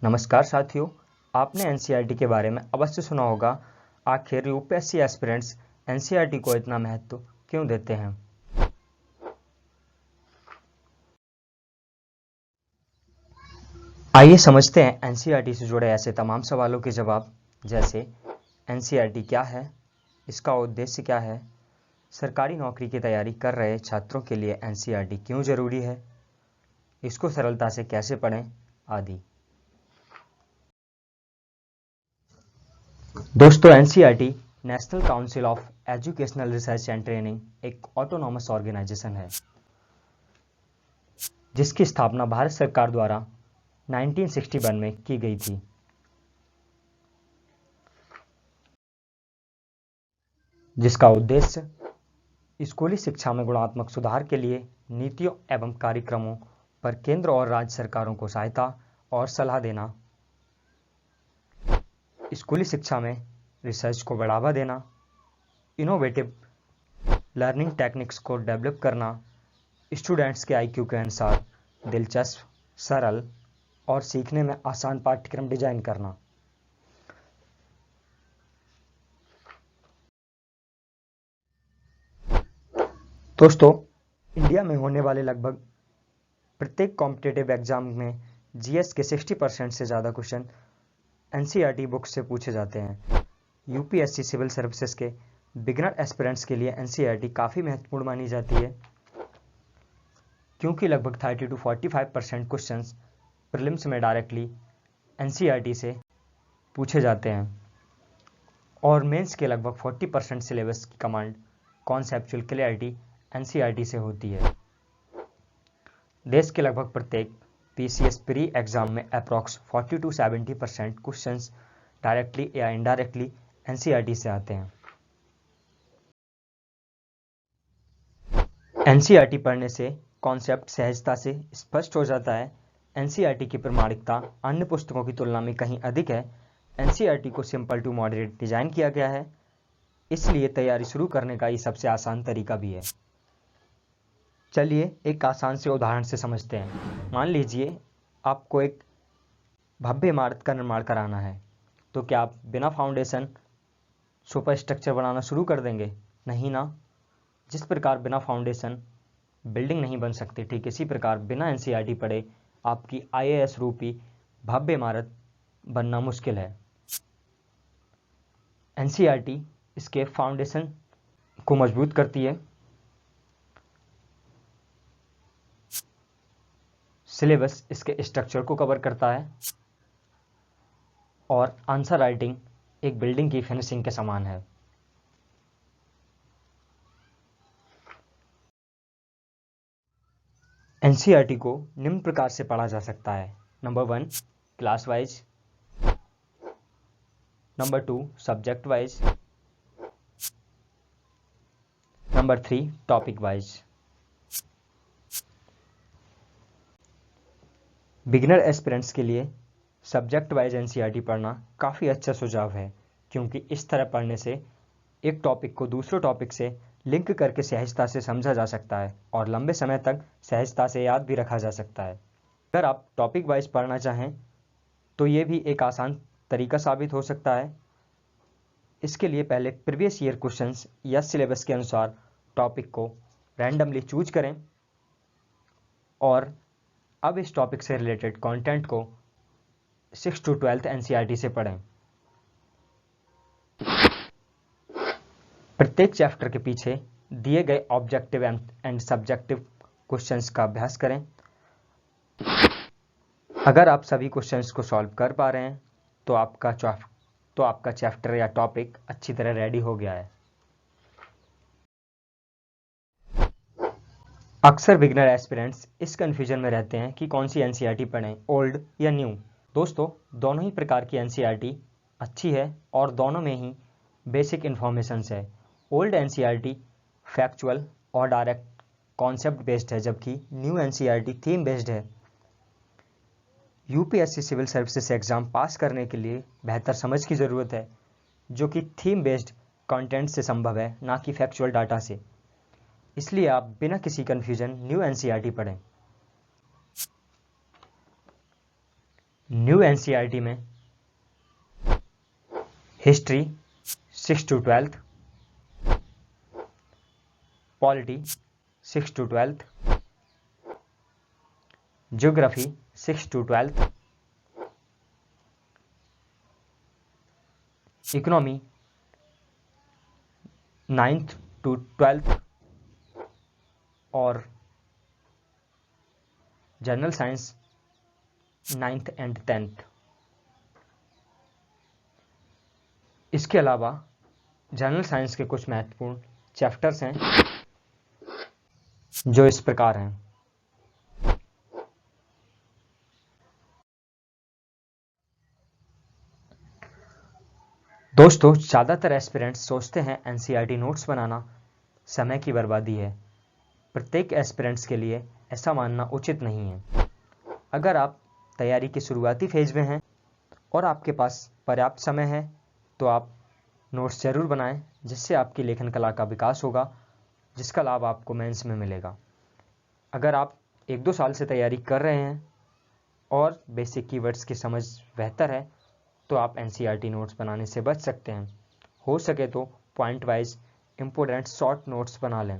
नमस्कार साथियों, आपने एनसीईआरटी के बारे में अवश्य सुना होगा। आखिर यूपीएससी एस्पिरेंट्स एनसीईआरटी को इतना महत्व क्यों देते हैं? आइए समझते हैं एनसीईआरटी से जुड़े ऐसे तमाम सवालों के जवाब, जैसे एनसीईआरटी क्या है, इसका उद्देश्य क्या है, सरकारी नौकरी की तैयारी कर रहे छात्रों के लिए एनसीईआरटी क्यों जरूरी है, इसको सरलता से कैसे पढ़ें, आदि। दोस्तों, NCERT national council of educational research and training एक ऑटोनॉमस ऑर्गेनाइजेशन है जिसकी स्थापना भारत सरकार द्वारा 1961 में की गई थी। जिसका उद्देश्य स्कूली शिक्षा में गुणात्मक सुधार के लिए नीतियों एवं कार्यक्रमों पर केंद्र और राज्य सरकारों को सहायता और सलाह देना, स्कूली शिक्षा में रिसर्च को बढ़ावा देना, इनोवेटिव लर्निंग टेक्निक्स को डेवलप करना, स्टूडेंट्स के आईक्यू के अनुसार दिलचस्प, सरल और सीखने में आसान पाठ्यक्रम डिजाइन करना। दोस्तों, इंडिया में होने वाले लगभग प्रत्येक कॉम्पिटिटिव एग्जाम में जीएस के 60% से ज़्यादा क्वेश्चन एनसीईआरटी बुक से पूछे जाते हैं। यूपीएससी सिविल सर्विसेज के बिगिनर एस्पिरेंट्स के लिए एनसीईआरटी काफ़ी महत्वपूर्ण मानी जाती है, क्योंकि लगभग 30 to 45% क्वेश्चन प्रीलिम्स में डायरेक्टली एनसीईआरटी से पूछे जाते हैं और मेंस के लगभग 40% सिलेबस की कमांड कॉन्सेप्चुअल क्लैरिटी एनसीईआरटी से होती है। देश के लगभग प्रत्येक पीसीएस प्री एग्जाम में अप्रॉक्स 40 to 70% क्वेश्चंस डायरेक्टली या इनडायरेक्टली एनसीईआरटी से आते हैं। एनसीईआरटी पढ़ने से कॉन्सेप्ट सहजता से स्पष्ट हो जाता है। एनसीईआरटी की प्रामाणिकता अन्य पुस्तकों की तुलना में कहीं अधिक है। एनसीईआरटी को सिंपल टू मॉडरेट डिजाइन किया गया है, इसलिए तैयारी शुरू करने का ये सबसे आसान तरीका भी है। चलिए एक आसान से उदाहरण से समझते हैं। मान लीजिए आपको एक भव्य इमारत का निर्माण कराना है, तो क्या आप बिना फाउंडेशन सुपर स्ट्रक्चर बनाना शुरू कर देंगे? नहीं ना। जिस प्रकार बिना फाउंडेशन बिल्डिंग नहीं बन सकती, ठीक इसी प्रकार बिना एनसीईआरटी पढ़े आपकी आईएएस रूपी भव्य इमारत बनना मुश्किल है। एनसीईआरटी इसके फाउंडेशन को मजबूत करती है। सिलेबस इसके स्ट्रक्चर को कवर करता है और आंसर राइटिंग एक बिल्डिंग की फिनिशिंग के समान है। एनसीईआरटी को निम्न प्रकार से पढ़ा जा सकता है। Number 1 class wise, number 2 subject wise, number 3 topic wise. Beginner aspirants के लिए सब्जेक्ट वाइज एनसीईआरटी पढ़ना काफ़ी अच्छा सुझाव है, क्योंकि इस तरह पढ़ने से एक टॉपिक को दूसरे टॉपिक से लिंक करके सहजता से समझा जा सकता है और लंबे समय तक सहजता से याद भी रखा जा सकता है। अगर आप टॉपिक वाइज पढ़ना चाहें तो ये भी एक आसान तरीका साबित हो सकता है। इसके लिए पहले प्रीवियस ईयर क्वेश्चंस या सिलेबस के अनुसार टॉपिक को रैंडमली चूज करें और अब इस टॉपिक से रिलेटेड कंटेंट को 6th to 12th एनसीईआरटी से पढ़ें। प्रत्येक चैप्टर के पीछे दिए गए ऑब्जेक्टिव एंड सब्जेक्टिव क्वेश्चंस का अभ्यास करें। अगर आप सभी क्वेश्चंस को सॉल्व कर पा रहे हैं तो आपका चैप्टर या टॉपिक अच्छी तरह रेडी हो गया है। अक्सर बिगिनर एस्पिरेंट्स इस कंफ्यूजन में रहते हैं कि कौन सी एनसीईआरटी पढ़ें, ओल्ड या न्यू। दोस्तों, दोनों ही प्रकार की एनसीईआरटी अच्छी है और दोनों में ही बेसिक इन्फॉर्मेशंस है। ओल्ड एनसीईआरटी फैक्चुअल और डायरेक्ट कॉन्सेप्ट बेस्ड है, जबकि न्यू एनसीईआरटी थीम बेस्ड है। UPSC civil services exam pass करने के लिए बेहतर समझ की ज़रूरत है, जो कि थीम बेस्ड कंटेंट से संभव है, ना कि फैक्चुअल डाटा से। इसलिए आप बिना किसी कन्फ्यूजन न्यू एनसीईआरटी पढ़ें। न्यू एनसीईआरटी में history 6 to 12th, polity 6 to 12th, geography 6 to 12th, economy 9th to 12th और general science 9th and 10th। इसके अलावा जनरल साइंस के कुछ महत्वपूर्ण चैप्टर्स हैं जो इस प्रकार हैं। दोस्तों, ज़्यादातर एस्पिरेंट्स सोचते हैं एनसीईआरटी नोट्स बनाना समय की बर्बादी है। प्रत्येक एस्पिरेंट्स के लिए ऐसा मानना उचित नहीं है। अगर आप तैयारी के शुरुआती फेज में हैं और आपके पास पर्याप्त समय है तो आप नोट्स ज़रूर बनाएं, जिससे आपकी लेखन कला का विकास होगा, जिसका लाभ आपको मेंस में मिलेगा। अगर आप 1-2 साल से तैयारी कर रहे हैं और बेसिक कीवर्ड्स की समझ बेहतर है तो आप एनसीईआरटी नोट्स बनाने से बच सकते हैं। हो सके तो point wise important short notes बना लें।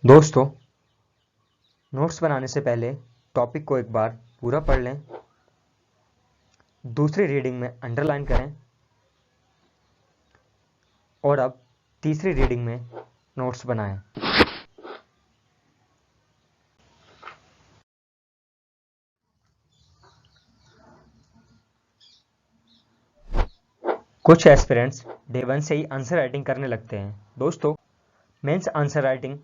दोस्तों, नोट्स बनाने से पहले टॉपिक को एक बार पूरा पढ़ लें, दूसरी रीडिंग में अंडरलाइन करें और अब तीसरी रीडिंग में नोट्स बनाएं। कुछ एस्पिरेंट्स डे 1 से ही आंसर राइटिंग करने लगते हैं। दोस्तों, मेंस आंसर राइटिंग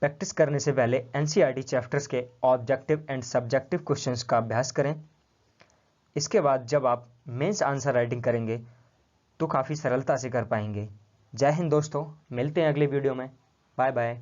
प्रैक्टिस करने से पहले एनसीईआरटी चैप्टर्स के ऑब्जेक्टिव एंड सब्जेक्टिव क्वेश्चंस का अभ्यास करें। इसके बाद जब आप मेंस आंसर राइटिंग करेंगे तो काफ़ी सरलता से कर पाएंगे। जय हिंद दोस्तों, मिलते हैं अगले वीडियो में। Bye bye.